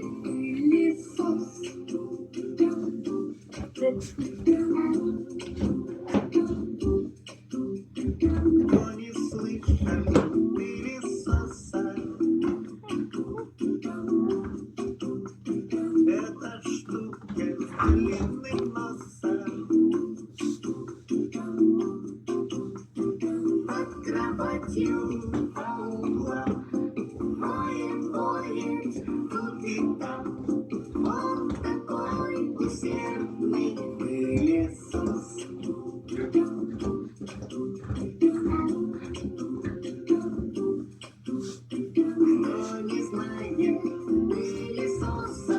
пылесос. Кто не слышал пылесоса? Эта штука с длинным носом под кроватью по углам воет, воет тут и там. Он такой усердный пылесос. Кто не знает пылесоса?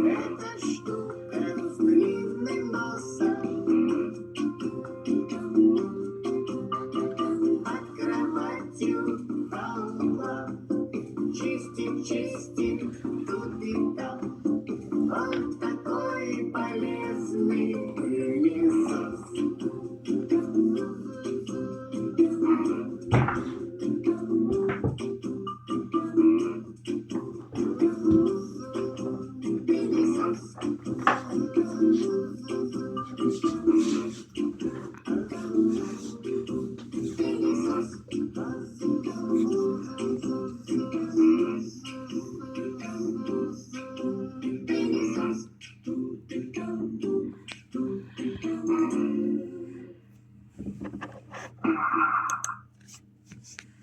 Эта штука с длинным носом под кроватью по углам чистит, чистит тут и там. Он такой полезный пылесос.